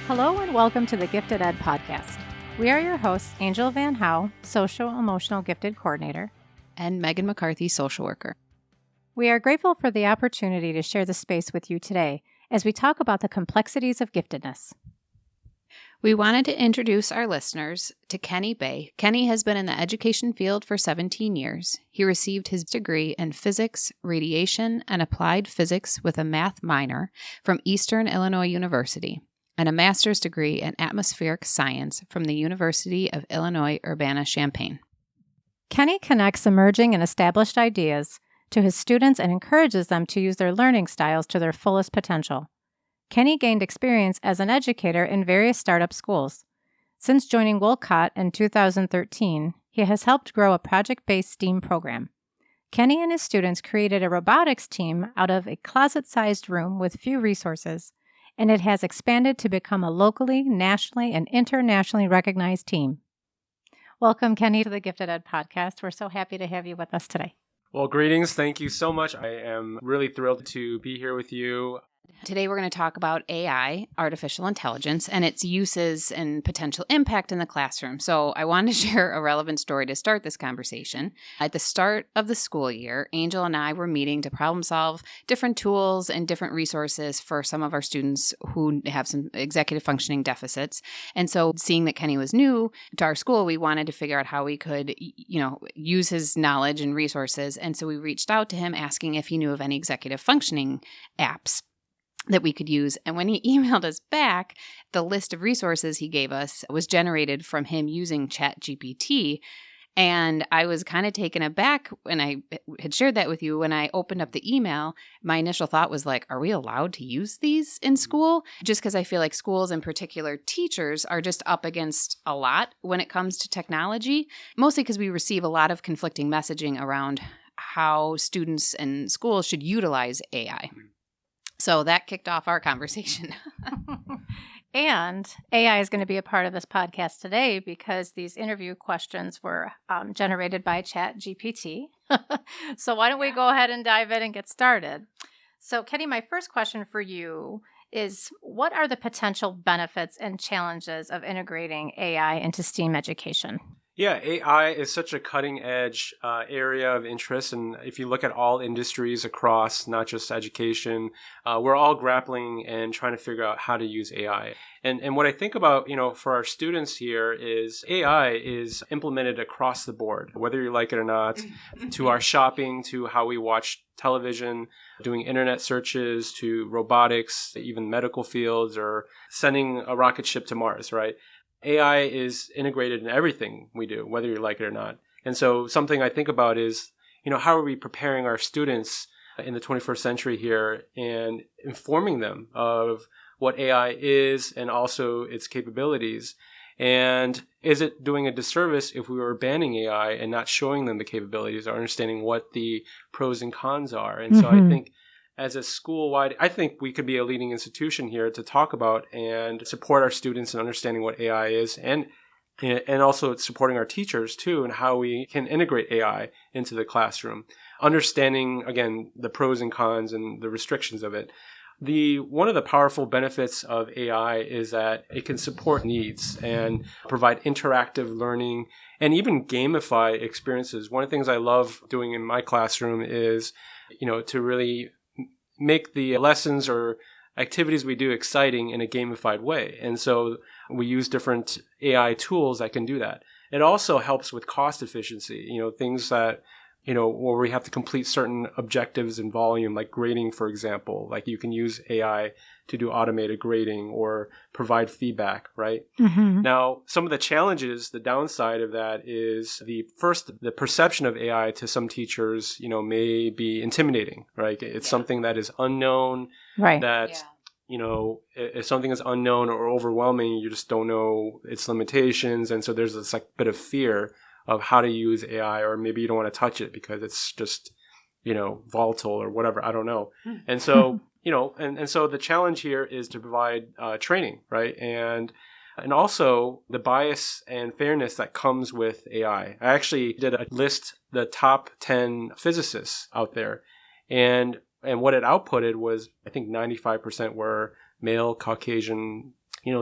Hello and welcome to the Gifted Ed podcast. We are your hosts, Angel Van Howe, Social Emotional Gifted Coordinator, and Meghan McCarthy, Social Worker. We are grateful for the opportunity to share the space with you today as we talk about the complexities of giftedness. We wanted to introduce our listeners to Kenny Bae. Kenny has been in the education field for 17 years. He received his degree in physics, radiation, and applied physics with a math minor from Eastern Illinois University and a master's degree in atmospheric science from the University of Illinois Urbana-Champaign. Kenny connects emerging and established ideas to his students and encourages them to use their learning styles to their fullest potential. Kenny gained experience as an educator in various startup schools. Since joining Wolcott in 2013, he has helped grow a project-based STEAM program. Kenny and his students created a robotics team out of a closet-sized room with few resources, and it has expanded to become a locally, nationally, and internationally recognized team. Welcome, Kenny, to the Gifted Ed podcast. We're so happy to have you with us today. Well, greetings. Thank you so much. I am really thrilled to be here with you. Today, we're going to talk about AI, artificial intelligence, and its uses and potential impact in the classroom. So I wanted to share a relevant story to start this conversation. At the start of the school year, Angel and I were meeting to problem solve different tools and different resources for some of our students who have some executive functioning deficits. And so seeing that Kenny was new to our school, we wanted to figure out how we could, use his knowledge and resources. And so we reached out to him asking if he knew of any executive functioning apps that we could use. And when he emailed us back, the list of resources he gave us was generated from him using ChatGPT. And I was kind of taken aback when I had shared that with you. When I opened up the email, my initial thought was like, are we allowed to use these in school? Just because I feel like schools, in particular teachers, are just up against a lot when it comes to technology, mostly because we receive a lot of conflicting messaging around how students and schools should utilize AI. So that kicked off our conversation. And AI is going to be a part of this podcast today because these interview questions were generated by ChatGPT. So why don't we go ahead and dive in and get started? So Kenny, my first question for you is, what are the potential benefits and challenges of integrating AI into STEAM education? Yeah, AI is such a cutting edge area of interest. And if you look at all industries across, not just education, we're all grappling and trying to figure out how to use AI. And what I think about, for our students here is AI is implemented across the board, whether you like it or not, to our shopping, to how we watch television, doing internet searches, to robotics, even medical fields, or sending a rocket ship to Mars, right? AI is integrated in everything we do, whether you like it or not. And so something I think about is, how are we preparing our students in the 21st century here and informing them of what AI is and also its capabilities? And is it doing a disservice if we were banning AI and not showing them the capabilities or understanding what the pros and cons are? And so I think as a school-wide, I think we could be a leading institution here to talk about and support our students in understanding what AI is and also supporting our teachers too and how we can integrate AI into the classroom. Understanding, again, the pros and cons and the restrictions of it. One of the powerful benefits of AI is that it can support needs and provide interactive learning and even gamify experiences. One of the things I love doing in my classroom is, to really make the lessons or activities we do exciting in a gamified way. And so we use different AI tools that can do that. It also helps with cost efficiency, things that, where we have to complete certain objectives in volume, like grading, for example. Like you can use AI to do automated grading or provide feedback, right? Mm-hmm. Now, some of the challenges, the downside of that is the perception of AI to some teachers, may be intimidating, right? It's something that is unknown, right? If something is unknown or overwhelming, you just don't know its limitations. And so there's this bit of fear of how to use AI, or maybe you don't want to touch it because it's just, volatile or whatever. I don't know. And so, and so the challenge here is to provide training, right? And also the bias and fairness that comes with AI. I actually did list the top 10 physicists out there. And what it outputted was, I think 95% were male, Caucasian,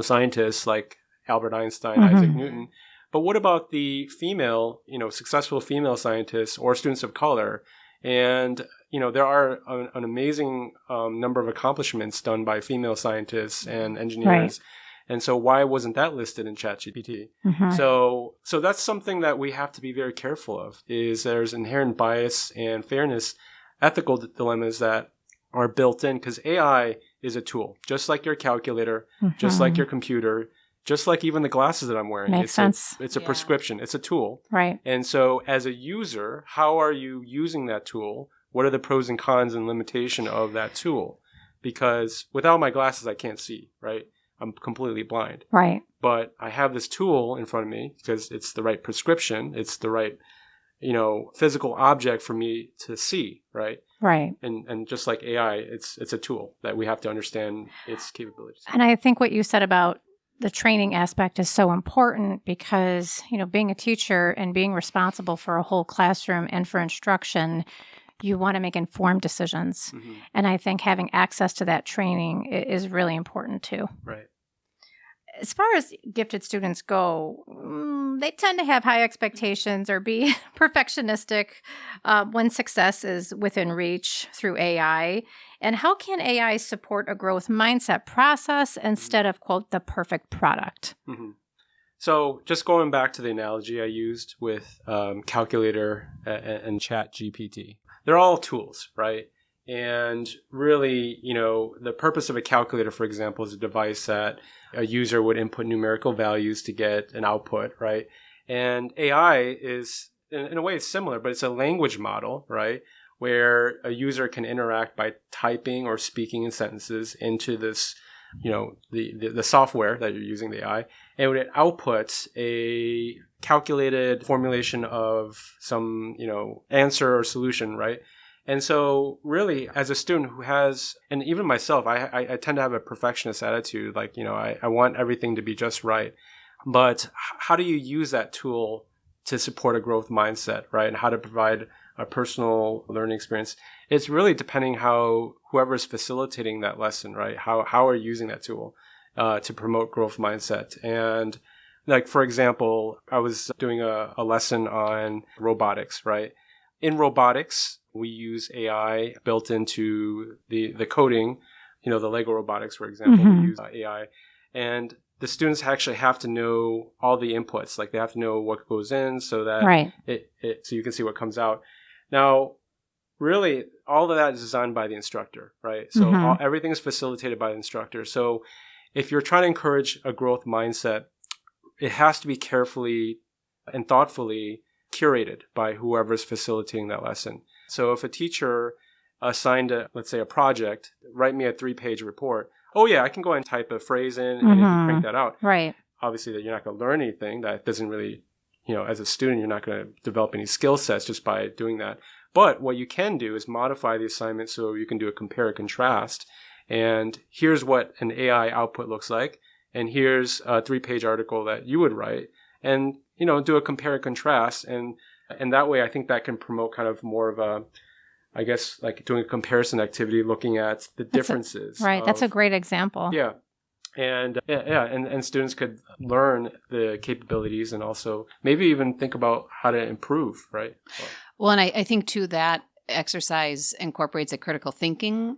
scientists like Albert Einstein, Isaac Newton. But what about the female, successful female scientists or students of color? And, there are an amazing number of accomplishments done by female scientists and engineers. Right. And so why wasn't that listed in ChatGPT? So that's something that we have to be very careful of, is there's inherent bias and fairness, ethical dilemmas that are built in, because AI is a tool, just like your calculator, just like your computer, just like even the glasses that I'm wearing. Makes sense. It's a prescription. It's a tool. Right. And so as a user, how are you using that tool? What are the pros and cons and limitation of that tool? Because without my glasses, I can't see, right? I'm completely blind. Right. But I have this tool in front of me because it's the right prescription. It's the right, physical object for me to see, right? Right. And just like AI, it's a tool that we have to understand its capabilities. And I think what you said about the training aspect is so important because, being a teacher and being responsible for a whole classroom and for instruction, you want to make informed decisions. And I think having access to that training is really important too. Right. As far as gifted students go, they tend to have high expectations or be perfectionistic when success is within reach through AI. And how can AI support a growth mindset process instead of, quote, the perfect product? So just going back to the analogy I used with calculator and ChatGPT, they're all tools, right? And really, the purpose of a calculator, for example, is a device that a user would input numerical values to get an output, right? And AI is, in a way, it's similar, but it's a language model, right? Where a user can interact by typing or speaking in sentences into this, the software that you're using, the AI, and when it outputs a calculated formulation of some, answer or solution, right? And so really, as a student who has, and even myself, I tend to have a perfectionist attitude, like, I want everything to be just right. But how do you use that tool to support a growth mindset, right? And how to provide a personal learning experience? It's really depending how whoever's facilitating that lesson, right? How are you using that tool to promote growth mindset? And like, for example, I was doing a lesson on robotics, right? In robotics, we use AI built into the coding, the Lego robotics, for example, we use AI. And the students actually have to know all the inputs. Like, they have to know what goes in so that so you can see what comes out. Now, really, all of that is designed by the instructor, right? So everything is facilitated by the instructor. So if you're trying to encourage a growth mindset, it has to be carefully and thoughtfully curated by whoever's facilitating that lesson. So if a teacher assigned, let's say, a project, write me a 3-page report. Oh, yeah, I can go and type a phrase in and it can print that out. Right. Obviously, that you're not going to learn anything. That doesn't really, as a student, you're not going to develop any skill sets just by doing that. But what you can do is modify the assignment so you can do a compare and contrast. And here's what an AI output looks like. And here's a 3-page article that you would write. And, do a compare and contrast. And that way, I think that can promote kind of more of a, I guess, like doing a comparison activity, looking at the differences. That's a great example. Yeah. And and students could learn the capabilities and also maybe even think about how to improve, right? Well, and I think too that exercise incorporates a critical thinking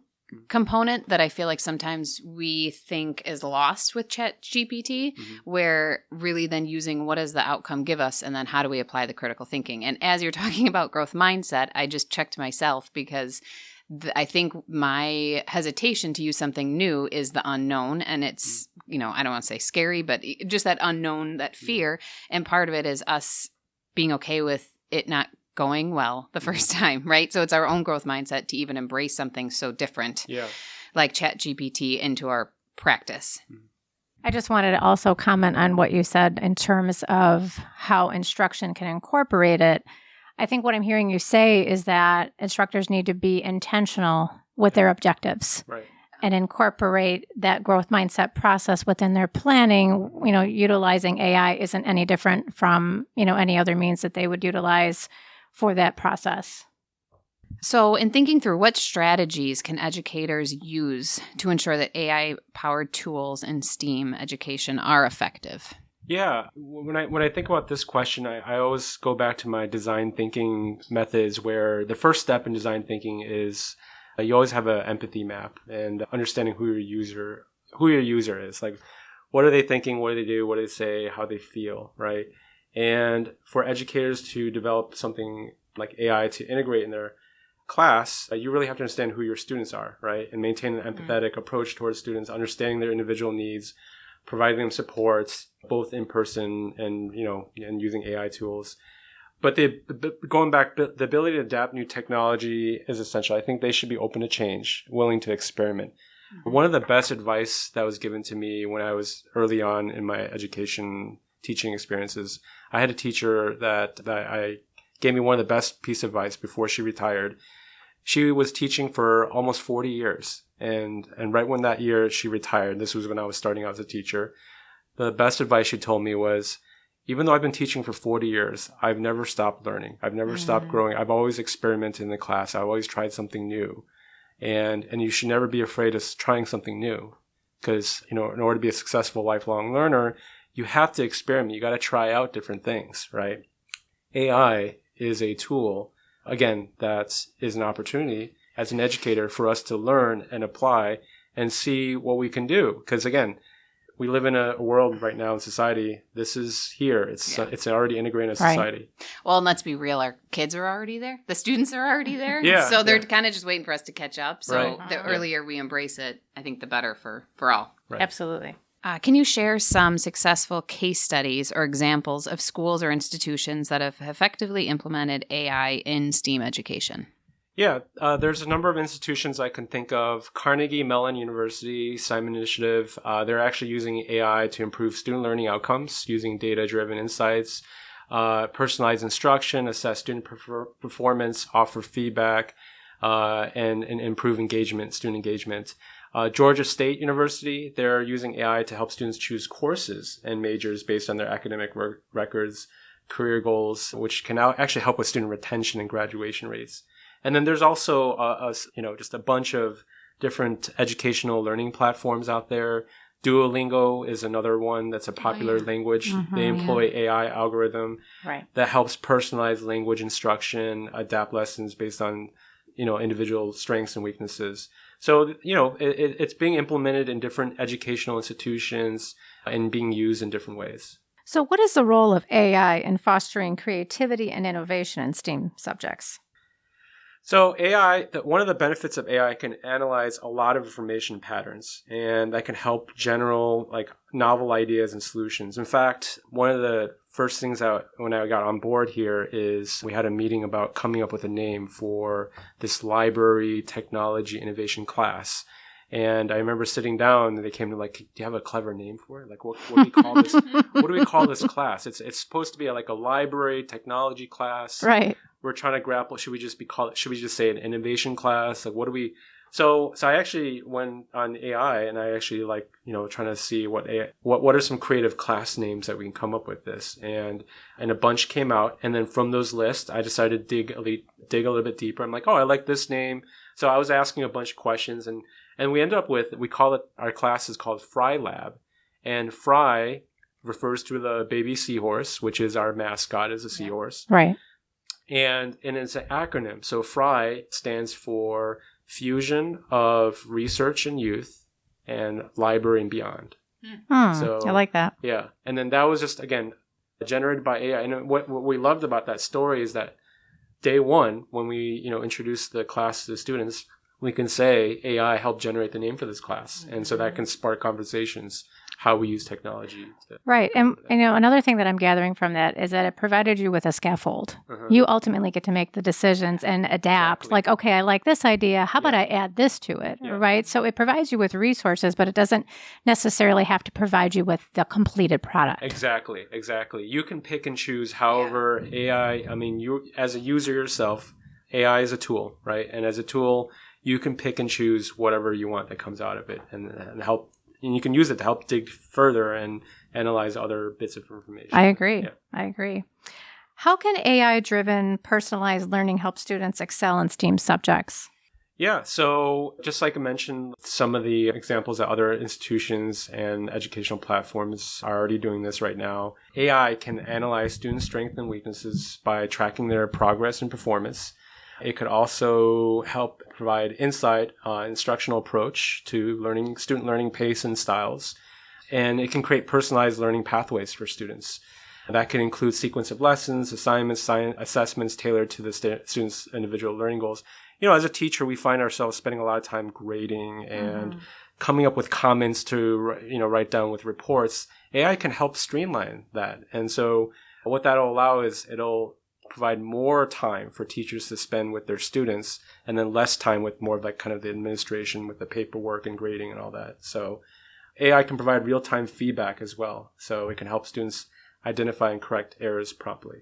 component that I feel like sometimes we think is lost with ChatGPT, where really then using what does the outcome give us and then how do we apply the critical thinking. And as you're talking about growth mindset, I just checked myself because I think my hesitation to use something new is the unknown. And it's, I don't want to say scary, but just that unknown, that fear. And part of it is us being okay with it not going well the first time, right? So it's our own growth mindset to even embrace something so different, like ChatGPT, into our practice. I just wanted to also comment on what you said in terms of how instruction can incorporate it. I think what I'm hearing you say is that instructors need to be intentional with their objectives. Right. And incorporate that growth mindset process within their planning. Utilizing AI isn't any different from, any other means that they would utilize for that process. So in thinking through, what strategies can educators use to ensure that AI-powered tools in STEAM education are effective? Yeah, when I think about this question, I always go back to my design thinking methods, where the first step in design thinking is you always have an empathy map and understanding who your user is. Like, what are they thinking? What do they do? What do they say? How they feel, right? And for educators to develop something like AI to integrate in their class, you really have to understand who your students are, right? And maintain an empathetic approach towards students, understanding their individual needs, providing them supports both in person and using AI tools. But going back, the ability to adapt new technology is essential. I think they should be open to change, willing to experiment. One of the best advice that was given to me when I was early on in my education teaching experiences, I had a teacher that I gave me one of the best piece of advice before she retired. She was teaching for almost 40 years. And right when that year she retired, this was when I was starting out as a teacher, the best advice she told me was, even though I've been teaching for 40 years, I've never stopped learning. I've never stopped growing. I've always experimented in the class. I've always tried something new. And you should never be afraid of trying something new, because, in order to be a successful lifelong learner, you have to experiment. You got to try out different things, right? AI is a tool, again, that is an opportunity as an educator for us to learn and apply and see what we can do. Because again, we live in a world right now in society. This is here. It's already integrated in society. Right. Well, and let's be real. Our kids are already there. The students are already there. Yeah. So they're kind of just waiting for us to catch up. So Right. the earlier we embrace it, I think the better for all. Right. Absolutely. Can you share some successful case studies or examples of schools or institutions that have effectively implemented AI in STEAM education? Yeah, there's a number of institutions I can think of. Carnegie Mellon University, Simon Initiative, they're actually using AI to improve student learning outcomes using data-driven insights, personalized instruction, assess student performance, offer feedback, and improve student engagement. Georgia State University, they're using AI to help students choose courses and majors based on their academic records, career goals, which can now actually help with student retention and graduation rates. And then there's also just a bunch of different educational learning platforms out there. Duolingo is another one that's a popular language. They employ AI algorithm that helps personalize language instruction, adapt lessons based on individual strengths and weaknesses. So it's being implemented in different educational institutions and being used in different ways. So what is the role of AI in fostering creativity and innovation in STEAM subjects? So AI, one of the benefits of AI can analyze a lot of information patterns, and that can help general, novel ideas and solutions. In fact, one of the first things when I got on board here is we had a meeting about coming up with a name for this library technology innovation class. And I remember sitting down and they came to do you have a clever name for it? What do we call this? What do we call this class? It's supposed to be a library technology class. Right. We're trying to grapple. Should we just say an innovation class? What do we? So I actually went on AI and I actually trying to see what are some creative class names that we can come up with this, and a bunch came out, and then from those lists I decided to dig a little bit deeper. I'm like, oh, I like this name. So I was asking a bunch of questions, and we ended up with, our class is called Fry Lab, and Fry refers to the baby seahorse, which is our mascot, is a seahorse. Right. And it's an acronym. So FRY stands for Fusion of Research and Youth and Library and Beyond. So I like that. Yeah. And then that was just, again, generated by AI. And what we loved about that story is that day one, when we, introduced the class to the students, we can say AI helped generate the name for this class. And so that can spark conversations, how we use technology. Right. And, another thing that I'm gathering from that is that it provided you with a scaffold. You ultimately get to make the decisions and adapt. Exactly. Okay, I like this idea. How about I add this to it? Yeah. Right. So it provides you with resources, but it doesn't necessarily have to provide you with the completed product. Exactly. You can pick and choose. However, AI, you as a user yourself, AI is a tool, right? And as a tool, you can pick and choose whatever you want that comes out of it and help. And you can use it to help dig further and analyze other bits of information. I agree. How can AI-driven personalized learning help students excel in STEAM subjects? Yeah, so just like I mentioned, some of the examples that other institutions and educational platforms are already doing this right now. AI can analyze students' strengths and weaknesses by tracking their progress and performance. It could also help provide insight on instructional approach to student learning pace and styles. And it can create personalized learning pathways for students. That can include sequence of lessons, assignments, assessments tailored to the students' individual learning goals. As a teacher, we find ourselves spending a lot of time grading and coming up with comments to, write down with reports. AI can help streamline that. And so what that'll allow is it'll provide more time for teachers to spend with their students and then less time with more of like kind of the administration with the paperwork and grading and all that. So AI can provide real-time feedback as well. So it can help students identify and correct errors promptly.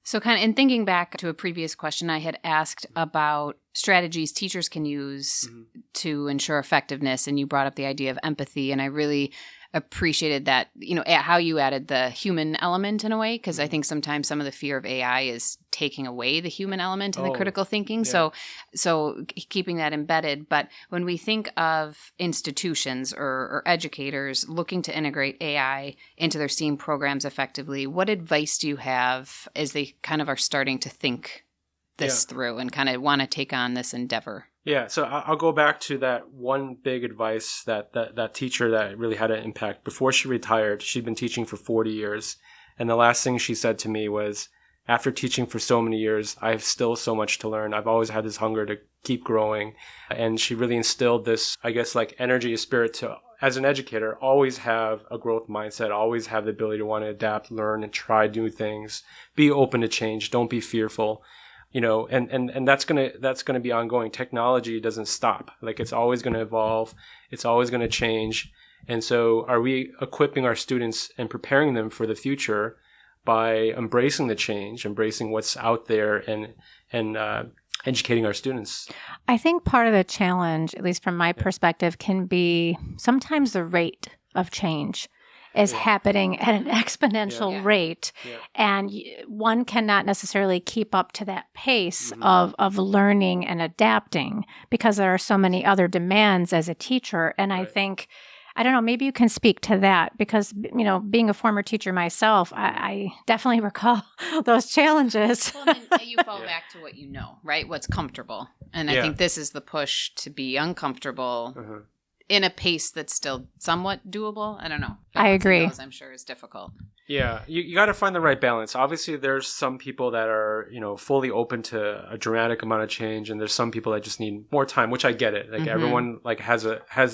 So kind of in thinking back to a previous question I had asked about strategies teachers can use to ensure effectiveness, and you brought up the idea of empathy, and I really appreciated that, how you added the human element in a way, because I think sometimes some of the fear of AI is taking away the human element and the critical thinking. Yeah. So keeping that embedded. But when we think of institutions or educators looking to integrate AI into their STEAM programs effectively, what advice do you have as they kind of are starting to think this through and kind of want to take on this endeavor? Yeah, so I'll go back to that one big advice that teacher that really had an impact. Before she retired, she'd been teaching for 40 years. And the last thing she said to me was, after teaching for so many years, I have still so much to learn. I've always had this hunger to keep growing. And she really instilled this, I guess, like energy, a spirit to, as an educator, always have a growth mindset, always have the ability to want to adapt, learn, and try new things. Be open to change. Don't be fearful. And that's gonna be ongoing. Technology doesn't stop. Like, it's always gonna evolve. It's always gonna change. And so are we equipping our students and preparing them for the future by embracing the change, embracing what's out there, and educating our students? I think part of the challenge, at least from my perspective, can be sometimes the rate of change is happening at an exponential rate. Yeah. And one cannot necessarily keep up to that pace of learning and adapting because there are so many other demands as a teacher. And I think, I don't know, maybe you can speak to that because, being a former teacher myself, I definitely recall those challenges. Well, then you fall back to what you know, right? What's comfortable. And I think this is the push to be uncomfortable in a pace that's still somewhat doable. I don't know. I agree. I'm sure is difficult. Yeah, you got to find the right balance. Obviously, there's some people that are, fully open to a dramatic amount of change, and there's some people that just need more time, which I get it. Like everyone has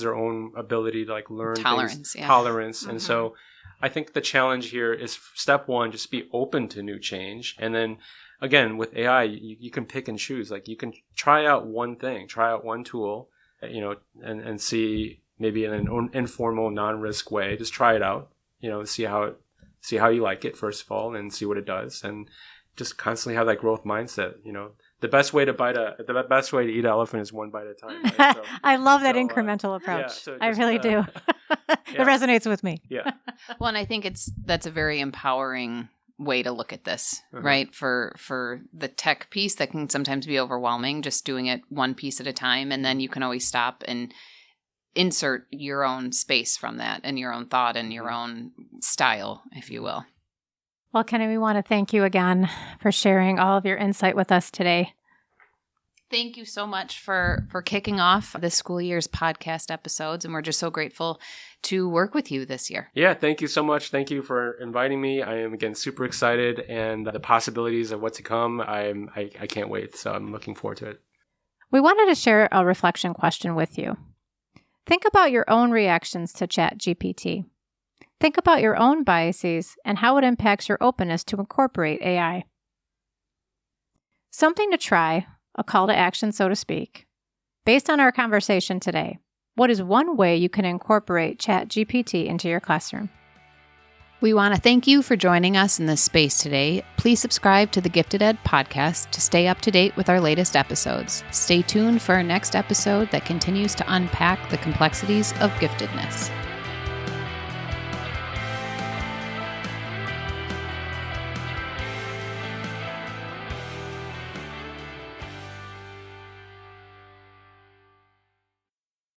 their own ability to learn tolerance, things, tolerance, and so I think the challenge here is step one, just be open to new change, and then again with AI, you can pick and choose. Like, you can try out one thing, try out one tool, and see maybe in an informal, non-risk way. Just try it out, see how you like it first of all, and see what it does, and just constantly have that growth mindset. The best way to eat an elephant is one bite at a time. Right? So, I love that incremental approach. I really do. It resonates with me. Yeah. Well, and I think that's a very empowering way to look at this, right? For the tech piece that can sometimes be overwhelming, just doing it one piece at a time, and then you can always stop and insert your own space from that and your own thought and your own style, if you will. Well, Kenny, we want to thank you again for sharing all of your insight with us today. Thank you so much for kicking off this school year's podcast episodes, and we're just so grateful to work with you this year. Yeah, thank you so much. Thank you for inviting me. I am, again, super excited, and the possibilities of what to come, I can't wait, so I'm looking forward to it. We wanted to share a reflection question with you. Think about your own reactions to ChatGPT. Think about your own biases and how it impacts your openness to incorporate AI. Something to try, a call to action, so to speak. Based on our conversation today, what is one way you can incorporate ChatGPT into your classroom? We want to thank you for joining us in this space today. Please subscribe to the Gifted Ed podcast to stay up to date with our latest episodes. Stay tuned for our next episode that continues to unpack the complexities of giftedness.